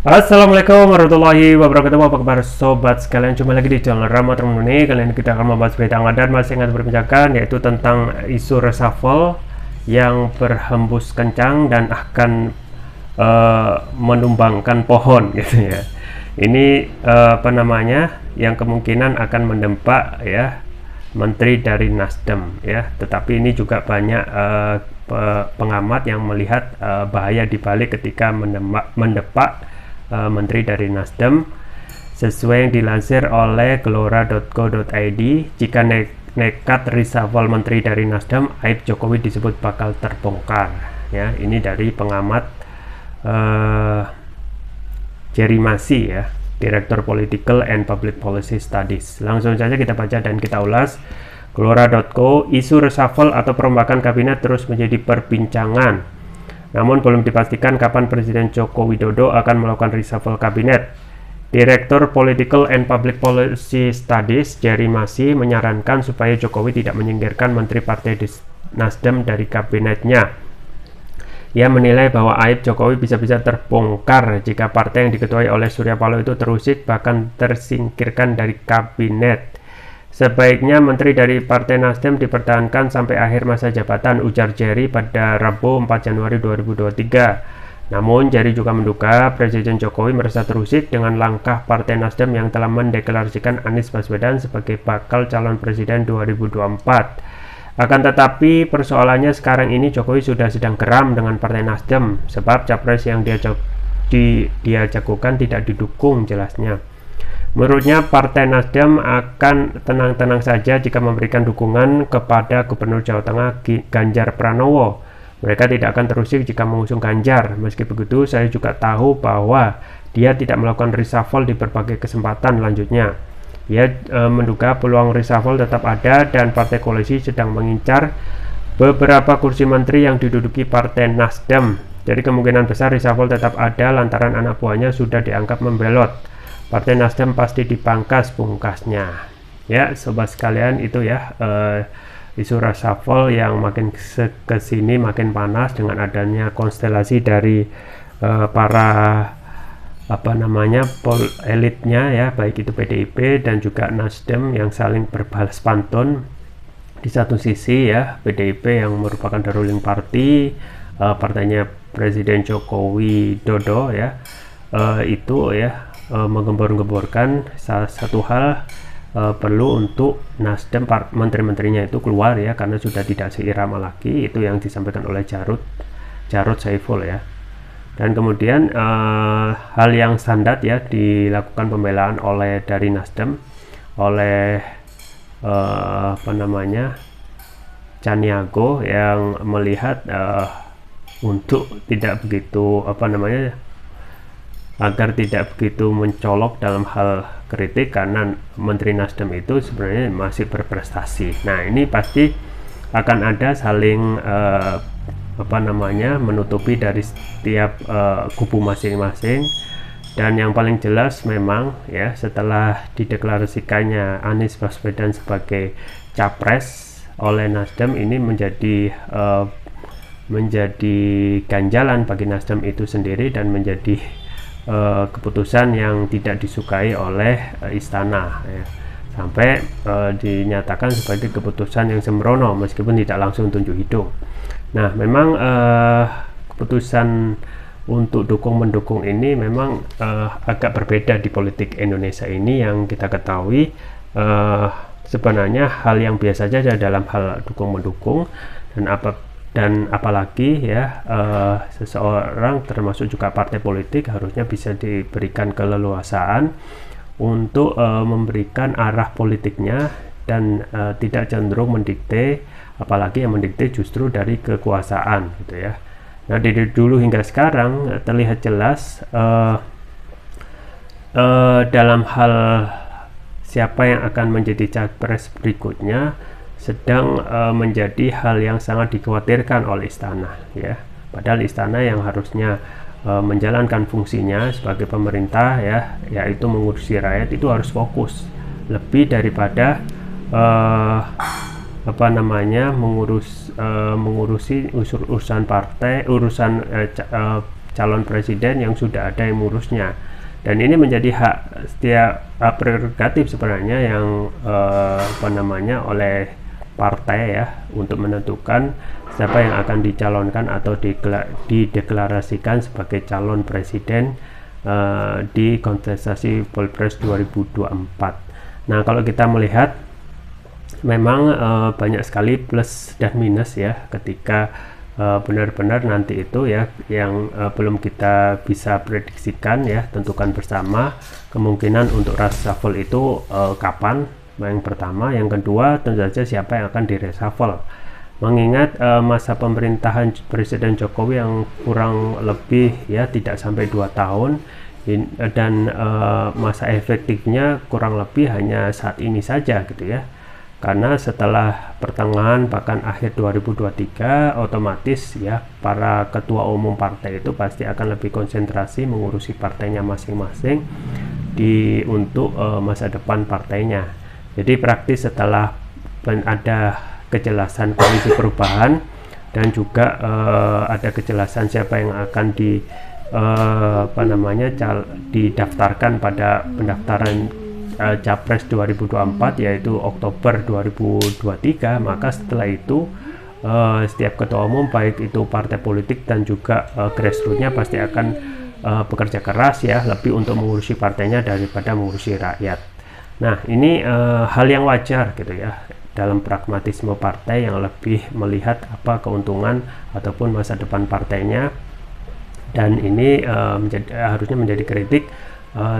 Assalamualaikum warahmatullahi wabarakatuh. Apa kabar sobat sekalian? Jumpa lagi di channel Rama Termuni. Kali ini kita akan membahas berita hangat dan masih ingat berbincangkan, yaitu tentang isu reshuffle yang berhembus kencang dan akan menumbangkan pohon gitu ya. Ini apa namanya, yang kemungkinan akan mendempak ya menteri dari Nasdem ya. Tetapi ini juga banyak pengamat yang melihat bahaya dibalik ketika mendepak menteri dari Nasdem. Sesuai yang dilansir oleh gelora.co.id, jika nekat reshuffle menteri dari Nasdem, aib Jokowi disebut bakal terbongkar ya. Ini dari pengamat Jerry Masih ya, Direktur Political and Public Policy Studies. Langsung saja kita baca dan kita ulas. Gelora.co, isu reshuffle atau perombakan kabinet terus menjadi perbincangan. Namun belum dipastikan kapan Presiden Joko Widodo akan melakukan reshuffle kabinet. Direktur Political and Public Policy Studies Jerry Masih menyarankan supaya Jokowi tidak menyingkirkan menteri partai Nasdem dari kabinetnya. Ia menilai bahwa aib Jokowi bisa-bisa terbongkar jika partai yang diketuai oleh Surya Paloh itu terusik bahkan tersingkirkan dari kabinet. Sebaiknya menteri dari Partai Nasdem dipertahankan sampai akhir masa jabatan, ujar Jerry pada Rabu 4 Januari 2023. Namun Jerry juga menduga Presiden Jokowi merasa terusik dengan langkah Partai Nasdem yang telah mendeklarasikan Anies Baswedan sebagai bakal calon presiden 2024. Akan tetapi persoalannya sekarang ini Jokowi sudah sedang geram dengan Partai Nasdem sebab capres yang dia jagokan tidak didukung jelasnya. Menurutnya Partai Nasdem akan tenang-tenang saja jika memberikan dukungan kepada Gubernur Jawa Tengah Ganjar Pranowo. Mereka tidak akan terusik jika mengusung Ganjar. Meski begitu, saya juga tahu bahwa dia tidak melakukan reshuffle di berbagai kesempatan lanjutnya. Ia menduga peluang reshuffle tetap ada dan Partai Koalisi sedang mengincar beberapa kursi menteri yang diduduki Partai Nasdem. Jadi kemungkinan besar reshuffle tetap ada lantaran anak buahnya sudah dianggap membelot. Partai Nasdem pasti dipangkas pungkasnya. Ya, sobat sekalian, itu ya isu reshuffle yang makin kesini makin panas dengan adanya konstelasi dari para elitnya ya, baik itu PDIP dan juga Nasdem yang saling berbalas pantun. Di satu sisi ya, PDIP yang merupakan the ruling party, partainya Presiden Joko Widodo ya, itu ya menggembor-gemborkan salah satu hal perlu untuk Nasdem menteri-menterinya itu keluar ya, karena sudah tidak seirama lagi. Itu yang disampaikan oleh Jarod Saiful ya. Dan kemudian hal yang standar ya dilakukan pembelaan oleh dari Nasdem oleh Caniago yang melihat untuk tidak begitu agar tidak begitu mencolok dalam hal kritik karena Menteri Nasdem itu sebenarnya masih berprestasi. Nah, ini pasti akan ada saling menutupi dari setiap kubu masing-masing. Dan yang paling jelas memang ya, setelah dideklarasikannya Anies Baswedan sebagai capres oleh Nasdem, ini menjadi ganjalan bagi Nasdem itu sendiri dan menjadi keputusan yang tidak disukai oleh istana ya. Sampai dinyatakan sebagai keputusan yang sembrono meskipun tidak langsung tunjuk hidung. Nah, memang keputusan untuk dukung-mendukung ini memang agak berbeda di politik Indonesia ini. Yang kita ketahui sebenarnya hal yang biasa saja dalam hal dukung-mendukung, dan apalagi ya seseorang termasuk juga partai politik harusnya bisa diberikan keleluasaan untuk memberikan arah politiknya dan tidak cenderung mendikte, apalagi yang mendikte justru dari kekuasaan gitu ya. Nah, dari dulu hingga sekarang terlihat jelas dalam hal siapa yang akan menjadi capres berikutnya sedang menjadi hal yang sangat dikhawatirkan oleh istana ya. Padahal istana yang harusnya menjalankan fungsinya sebagai pemerintah ya, yaitu mengurusi rakyat, itu harus fokus lebih daripada mengurusi urusan partai, urusan calon presiden yang sudah ada yang mengurusnya. Dan ini menjadi hak setiap prerogatif sebenarnya yang oleh partai ya untuk menentukan siapa yang akan dicalonkan atau dideklarasikan sebagai calon presiden di kontestasi Pilpres 2024. Nah, kalau kita melihat memang banyak sekali plus dan minus ya ketika benar-benar nanti itu ya yang belum kita bisa prediksikan ya, tentukan bersama kemungkinan untuk reshuffle itu kapan, yang pertama. Yang kedua, tentu saja siapa yang akan di-reshuffle, mengingat masa pemerintahan Presiden Jokowi yang kurang lebih ya tidak sampai 2 tahun dan masa efektifnya kurang lebih hanya saat ini saja gitu ya. Karena setelah pertengahan bahkan akhir 2023 otomatis ya para ketua umum partai itu pasti akan lebih konsentrasi mengurusi partainya masing-masing untuk masa depan partainya. Jadi praktis setelah ada kejelasan koalisi perubahan dan juga ada kejelasan siapa yang akan didaftarkan pada pendaftaran Capres 2024 yaitu Oktober 2023, maka setelah itu setiap ketua umum baik itu partai politik dan juga grassrootsnya pasti akan bekerja keras ya lebih untuk mengurusi partainya daripada mengurusi rakyat. Nah, ini hal yang wajar gitu ya dalam pragmatisme partai yang lebih melihat apa keuntungan ataupun masa depan partainya, dan ini harusnya menjadi kritik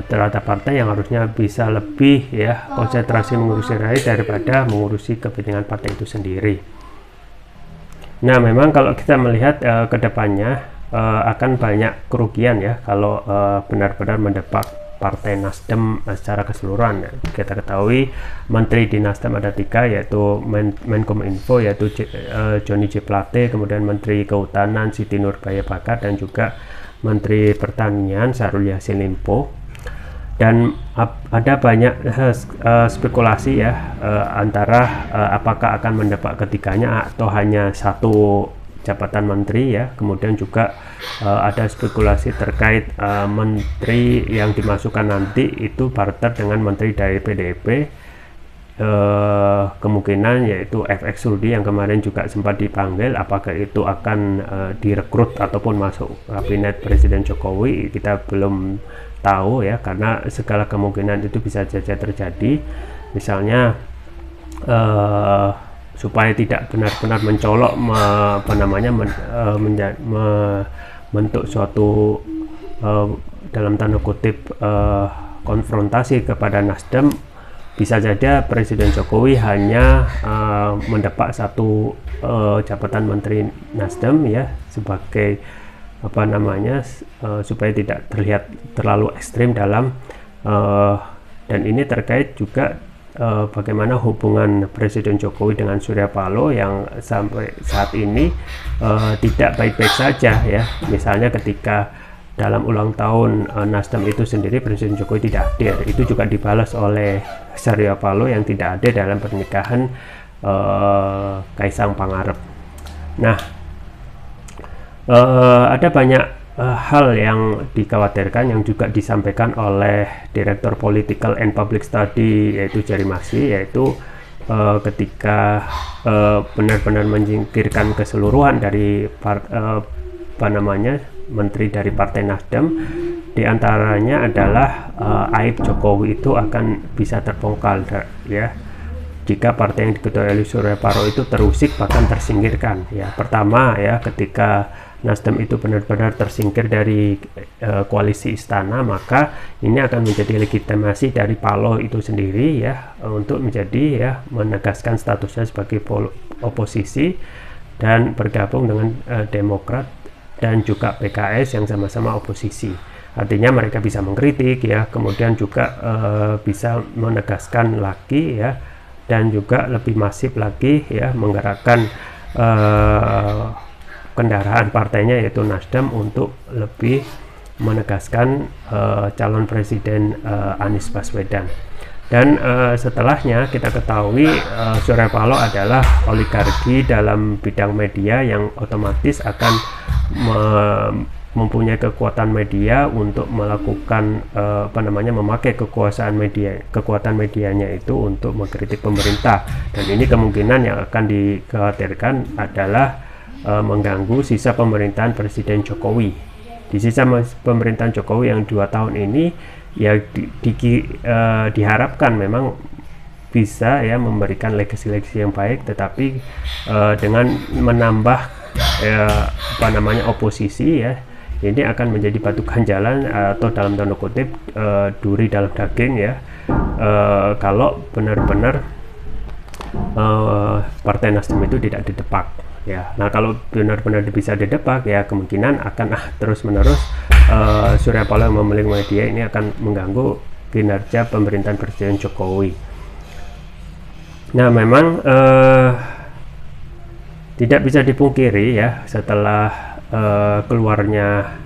terhadap partai yang harusnya bisa lebih ya konsentrasi mengurusi rakyat daripada mengurusi kepentingan partai itu sendiri. Nah, memang kalau kita melihat ke depannya akan banyak kerugian ya kalau benar-benar mendepak Partai Nasdem secara keseluruhan. Kita ketahui menteri di Nasdem ada 3, yaitu Menkominfo yaitu Johnny G. Plate, kemudian Menteri Kehutanan Siti Nurbaya Bakar, dan juga Menteri Pertanian Syahrul Yassin Limpo. Dan ada banyak spekulasi ya antara apakah akan mendepak ketiganya atau hanya satu jabatan menteri ya. Kemudian juga ada spekulasi terkait menteri yang dimasukkan nanti itu barter dengan menteri dari PDIP, kemungkinan yaitu FX Rudi yang kemarin juga sempat dipanggil. Apakah itu akan direkrut ataupun masuk kabinet Presiden Jokowi, kita belum tahu ya, karena segala kemungkinan itu bisa saja terjadi. Misalnya supaya tidak benar-benar mencolok membentuk suatu dalam tanda kutip konfrontasi kepada Nasdem, bisa saja Presiden Jokowi hanya mendepak satu jabatan menteri Nasdem ya sebagai supaya tidak terlihat terlalu ekstrim dalam dan ini terkait juga bagaimana hubungan Presiden Jokowi dengan Surya Paloh yang sampai saat ini tidak baik-baik saja ya. Misalnya ketika dalam ulang tahun Nasdem itu sendiri Presiden Jokowi tidak hadir, itu juga dibalas oleh Surya Paloh yang tidak hadir dalam pernikahan Kaisang Pangarep. Nah, ada banyak hal yang dikhawatirkan yang juga disampaikan oleh Direktur Political and Public Study yaitu Jerry Marsy, yaitu ketika benar-benar menyingkirkan keseluruhan dari menteri dari Partai Nasdem, diantaranya adalah aib Jokowi itu akan bisa terbongkar ya jika partai yang diketuai oleh Surya Paloh itu terusik bahkan tersingkirkan ya. Pertama ya, ketika Nasdem itu benar-benar tersingkir dari koalisi istana, maka ini akan menjadi legitimasi dari Paloh itu sendiri ya untuk menjadi ya menegaskan statusnya sebagai oposisi dan bergabung dengan Demokrat dan juga PKS yang sama-sama oposisi. Artinya mereka bisa mengkritik ya, kemudian juga bisa menegaskan lagi ya, dan juga lebih masif lagi ya menggerakkan kendaraan partainya yaitu Nasdem untuk lebih menegaskan calon presiden Anies Baswedan. Dan setelahnya kita ketahui Surya Paloh adalah oligarki dalam bidang media yang otomatis akan mempunyai kekuatan media untuk melakukan memakai kekuatan medianya itu untuk mengkritik pemerintah, dan ini kemungkinan yang akan dikhawatirkan adalah mengganggu sisa pemerintahan Presiden Jokowi. Di sisa pemerintahan Jokowi yang 2 tahun ini ya diharapkan memang bisa ya memberikan legasi-legasi yang baik, tetapi dengan menambah oposisi ya, ini akan menjadi batu ganjalan atau dalam tanda kutip duri dalam daging ya, kalau benar-benar Partai Nasdem itu tidak didepak ya. Nah, kalau benar-benar bisa didepak ya, kemungkinan akan terus-menerus Surya Paloh yang memiliki media ini akan mengganggu kinerja pemerintahan Presiden Jokowi. Nah, memang tidak bisa dipungkiri ya, setelah keluarnya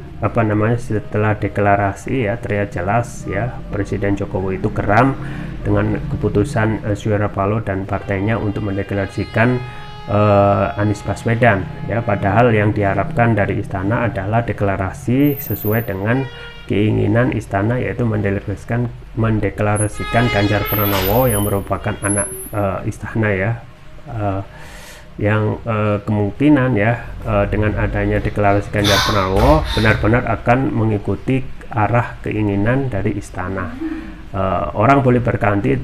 setelah deklarasi ya, terlihat jelas ya Presiden Jokowi itu geram dengan keputusan Surya Paloh dan partainya untuk mendeklarasikan Anies Baswedan ya, padahal yang diharapkan dari istana adalah deklarasi sesuai dengan keinginan istana, yaitu mendeklarasikan Ganjar Pranowo yang merupakan anak istana ya, yang kemungkinan ya dengan adanya deklarasi Ganjar Pranowo benar-benar akan mengikuti arah keinginan dari istana. Orang boleh berganti,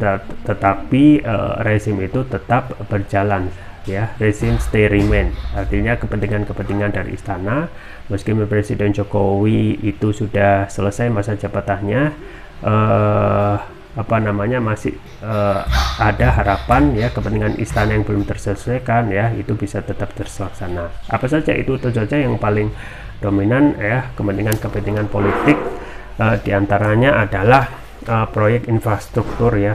tetapi rezim itu tetap berjalan ya, rezim stay remain, artinya kepentingan-kepentingan dari istana. Meskipun Presiden Jokowi itu sudah selesai masa jabatannya, masih ada harapan ya, kepentingan istana yang belum terselesaikan ya, itu bisa tetap terlaksana. Apa saja itu? Tentu saja yang paling dominan ya, kepentingan politik, diantaranya adalah proyek infrastruktur ya,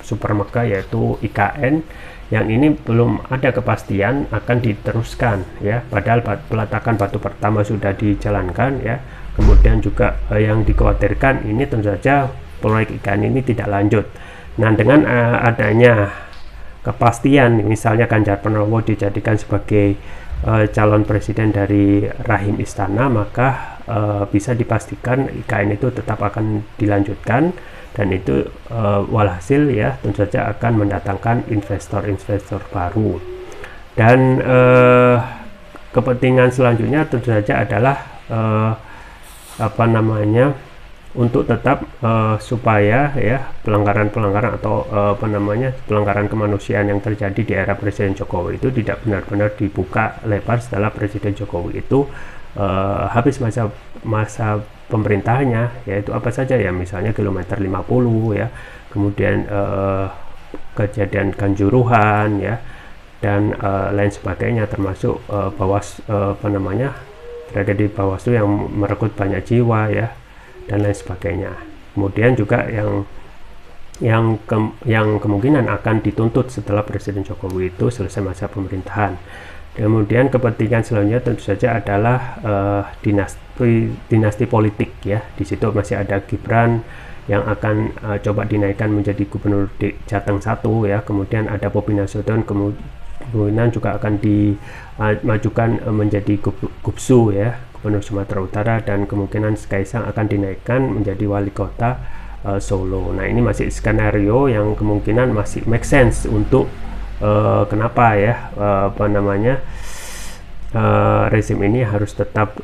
super mega, yaitu IKN, yang ini belum ada kepastian akan diteruskan ya, padahal peletakan batu pertama sudah dijalankan ya. Kemudian juga yang dikhawatirkan ini tentu saja proyek IKN ini tidak lanjut. Nah, dengan adanya kepastian misalnya Ganjar Pranowo dijadikan sebagai calon presiden dari rahim istana, maka bisa dipastikan IKN itu tetap akan dilanjutkan, dan itu walhasil ya tentu saja akan mendatangkan investor-investor baru. Dan kepentingan selanjutnya tentu saja adalah untuk tetap supaya ya pelanggaran-pelanggaran atau pelanggaran kemanusiaan yang terjadi di era Presiden Jokowi itu tidak benar-benar dibuka lebar setelah Presiden Jokowi itu habis masa pemerintahannya, yaitu apa saja ya, misalnya kilometer 50 ya, kemudian kejadian Kanjuruhan ya, dan lain sebagainya, termasuk tragedi Bawaslu yang merekrut banyak jiwa ya, dan lain sebagainya. Kemudian juga yang kemungkinan akan dituntut setelah Presiden Jokowi itu selesai masa pemerintahan. Kemudian kepentingan selanjutnya tentu saja adalah dinasti politik ya. Di situ masih ada Gibran yang akan coba dinaikkan menjadi gubernur di Jateng 1 ya. Kemudian ada Bobi Nasution, kemudian juga akan dimajukan menjadi Gubsu ya, gubernur Sumatera Utara, dan kemungkinan Kaisang akan dinaikkan menjadi wali kota Solo. Nah, ini masih skenario yang kemungkinan masih make sense untuk kenapa ya rezim ini harus tetap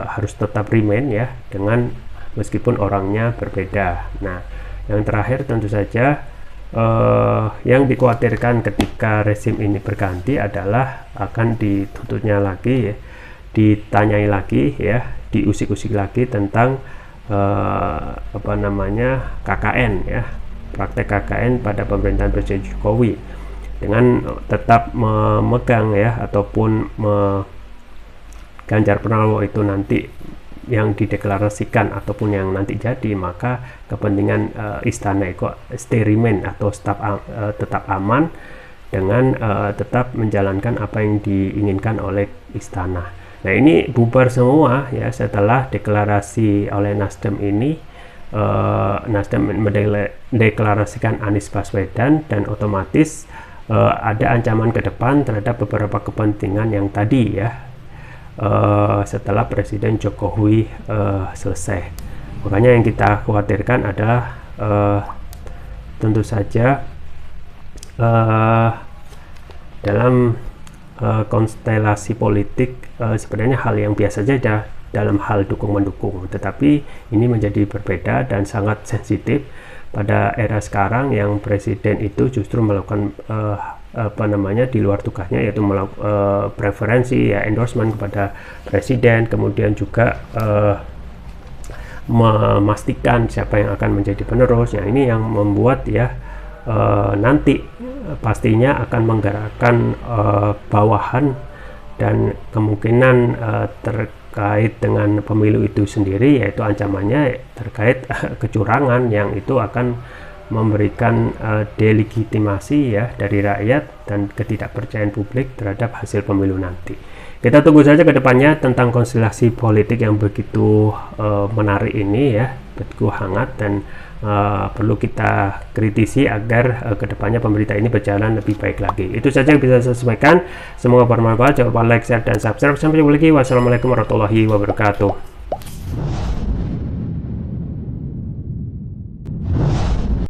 harus tetap remain ya, dengan meskipun orangnya berbeda. Nah, yang terakhir tentu saja yang dikhawatirkan ketika rezim ini berganti adalah akan dituntutnya lagi ya, ditanyai lagi ya, diusik-usik lagi tentang KKN ya, praktek KKN pada pemerintahan Presiden Jokowi, dengan tetap memegang ya, ataupun Ganjar Pranowo itu nanti yang dideklarasikan ataupun yang nanti jadi, maka kepentingan istana itu stay remain atau tetap aman dengan tetap menjalankan apa yang diinginkan oleh istana. Nah, ini bubar semua ya setelah deklarasi oleh Nasdem ini. Nasdem mendeklarasikan Anies Baswedan, dan otomatis ada ancaman ke depan terhadap beberapa kepentingan yang tadi ya, setelah Presiden Jokowi selesai. Makanya yang kita khawatirkan adalah tentu saja dalam konstelasi politik sebenarnya hal yang biasa saja dalam hal dukung-mendukung, tetapi ini menjadi berbeda dan sangat sensitif pada era sekarang yang presiden itu justru melakukan di luar tugasnya, yaitu melakukan preferensi ya, endorsement kepada presiden, kemudian juga memastikan siapa yang akan menjadi penerus. Ini yang membuat ya nanti pastinya akan menggerakkan bawahan, dan kemungkinan terkait dengan pemilu itu sendiri, yaitu ancamannya terkait kecurangan yang itu akan memberikan delegitimasi ya dari rakyat dan ketidakpercayaan publik terhadap hasil pemilu nanti. Kita tunggu saja ke depannya tentang konstelasi politik yang begitu menarik ini ya, begitu hangat, dan perlu kita kritisi agar kedepannya pemerintah ini berjalan lebih baik lagi. Itu saja yang bisa saya sampaikan. Semoga bermanfaat. Jangan lupa like, share, dan subscribe. Sampai jumpa lagi. Wassalamualaikum warahmatullahi wabarakatuh.